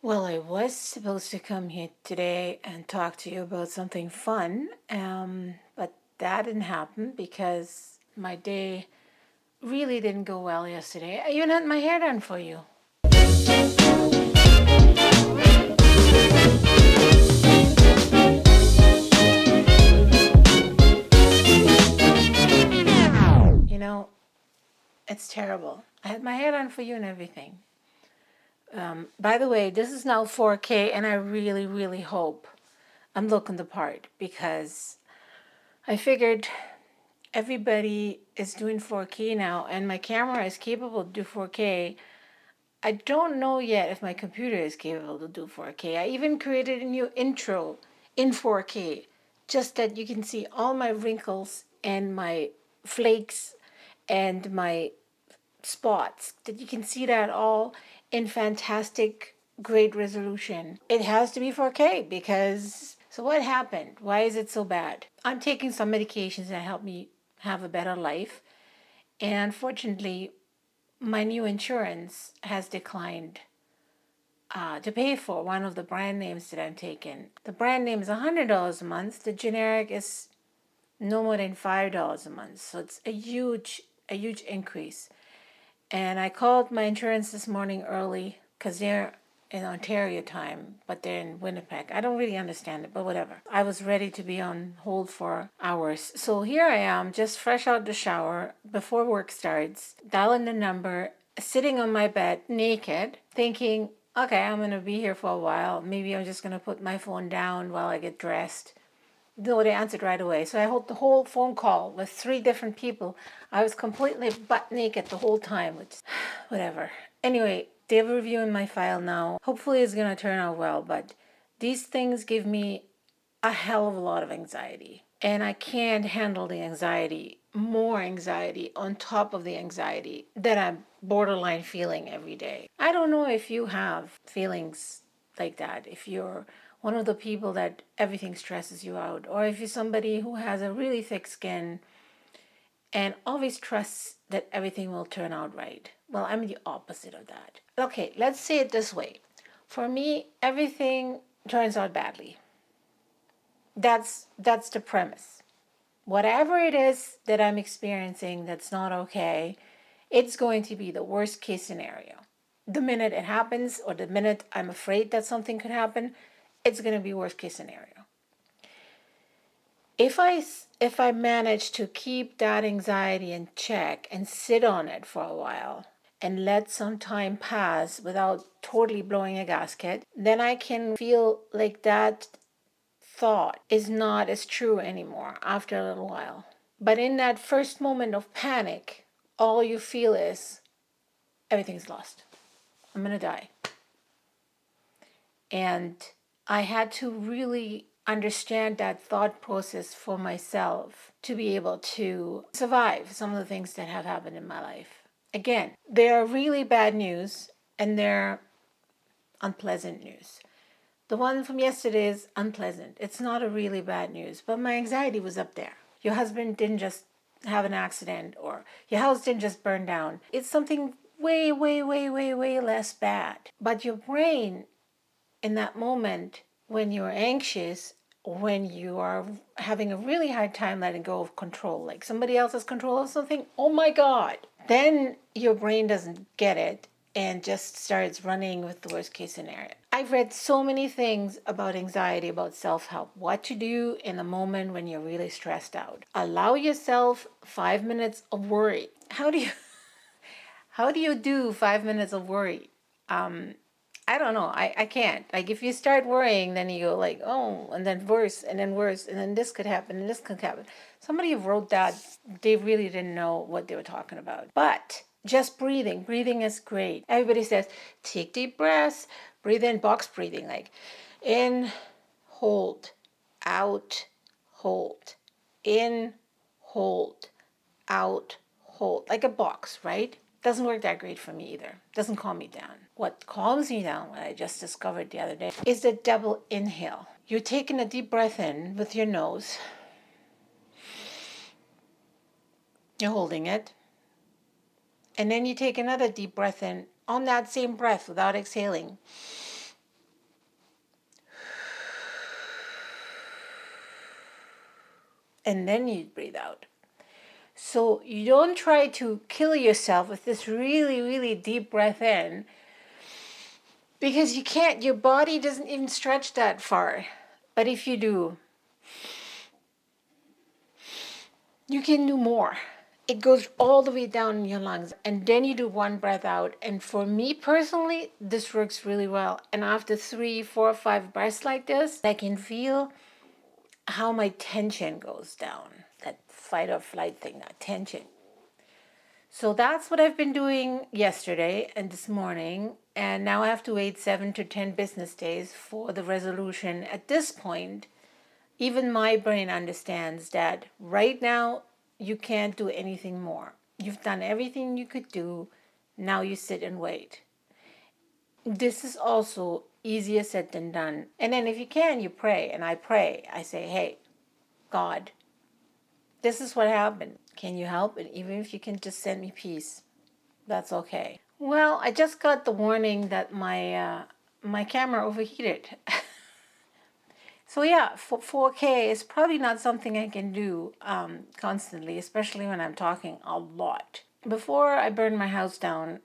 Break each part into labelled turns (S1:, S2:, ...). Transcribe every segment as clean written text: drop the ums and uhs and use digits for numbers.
S1: Well, I was supposed to come here today and talk to you about something fun, but that didn't happen because my day really didn't go well yesterday. I even had my hair done for you. You know, it's terrible. I had my hair done for you and everything. By the way, this is now 4K, and I really, really hope I'm looking the part because I figured everybody is doing 4K now, and my camera is capable to do 4K. I don't know yet if my computer is capable to do 4K. I even created a new intro in 4K just that you can see all my wrinkles and my flakes and my spots, that you can see that all in fantastic, great resolution. It has to be 4K because. So, what happened? Why is it so bad? I'm taking some medications that help me have a better life. And unfortunately, my new insurance has declined to pay for one of the brand names that I'm taking. The brand name is $100 a month. The generic is no more than $5 a month. So it's a huge increase. And I called my insurance this morning early because they're in Ontario time, but they're in Winnipeg. I don't really understand it, but whatever. I was ready to be on hold for hours. So here I am, just fresh out the shower before work starts, dialing the number, sitting on my bed naked, thinking, okay, I'm going to be here for a while. Maybe I'm just going to put my phone down while I get dressed. No, they answered right away. So I held the whole phone call with 3 different people. I was completely butt naked the whole time, which, whatever. Anyway, they're reviewing my file now. Hopefully it's going to turn out well, but these things give me a hell of a lot of anxiety. And I can't handle the anxiety, more anxiety on top of the anxiety that I'm borderline feeling every day. I don't know if you have feelings like that, if you're one of the people that everything stresses you out, or if you're somebody who has a really thick skin and always trusts that everything will turn out right. Well, I'm the opposite of that. Okay, let's say it this way. For me, everything turns out badly. That's the premise. Whatever it is that I'm experiencing that's not okay, it's going to be the worst case scenario. The minute it happens or the minute I'm afraid that something could happen, it's going to be worst case scenario. If I manage to keep that anxiety in check and sit on it for a while and let some time pass without totally blowing a gasket, then I can feel like that thought is not as true anymore after a little while. But in that first moment of panic, all you feel is everything's lost. I'm going to die. And I had to really understand that thought process for myself to be able to survive some of the things that have happened in my life. Again, there are really bad news and there are unpleasant news. The one from yesterday is unpleasant. It's not a really bad news, but my anxiety was up there. Your husband didn't just have an accident or your house didn't just burn down. It's something way, way, way, way, way less bad. But your brain in that moment when you're anxious, when you are having a really hard time letting go of control, like somebody else has control of something, oh my God, then your brain doesn't get it and just starts running with the worst case scenario. I've read so many things about anxiety, about self-help, what to do in a moment when you're really stressed out. Allow yourself 5 minutes of worry. How do you do 5 minutes of worry? I don't know. I can't. Like, if you start worrying, then you go like, oh, and then worse, and then worse, and then this could happen, and this could happen. Somebody who wrote that, they really didn't know what they were talking about. But just breathing. Breathing is great. Everybody says, take deep breaths, breathe in, box breathing, like in, hold, out, hold, in, hold, out, hold, like a box, right? Doesn't work that great for me either. Doesn't calm me down. What calms me down, what I just discovered the other day, is the double inhale. You're taking a deep breath in with your nose. You're holding it. And then you take another deep breath in on that same breath without exhaling. and then you breathe out. So you don't try to kill yourself with this really, really deep breath in, because you can't. Your body doesn't even stretch that far. But if you do, you can do more. It goes all the way down in your lungs, and then you do one breath out. And for me personally, this works really well. And after 3, 4, 5 breaths like this, I can feel how my tension goes down. That fight or flight thing, that tension. So that's what I've been doing yesterday and this morning. And now I have to wait 7 to 10 business days for the resolution. At this point, even my brain understands that right now you can't do anything more. You've done everything you could do. Now you sit and wait. This is also easier said than done. And then if you can, you pray. And I pray. I say, hey, God, this is what happened. Can you help? And even if you can just send me peace, that's okay. Well, I just got the warning that my camera overheated. So yeah, for 4K is probably not something I can do constantly, especially when I'm talking a lot. Before I burn my house down,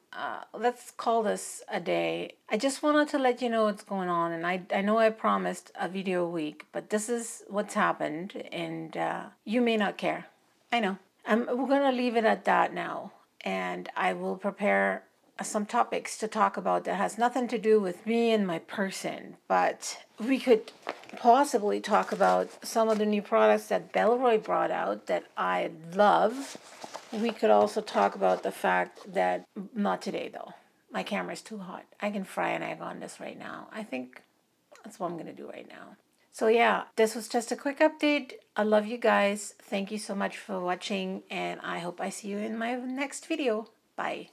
S1: let's call this a day. I just wanted to let you know what's going on, and I know I promised a video a week, but this is what's happened, and you may not care. I know. We're going to leave it at that now, and I will prepare some topics to talk about that has nothing to do with me and my person, but we could possibly talk about some of the new products that Bellroy brought out that I love. We could also talk about the fact that, not today though, my camera's too hot. I can fry an egg on this right now. I think that's what I'm going to do right now. So yeah, this was just a quick update. I love you guys. Thank you so much for watching, and I hope I see you in my next video. Bye.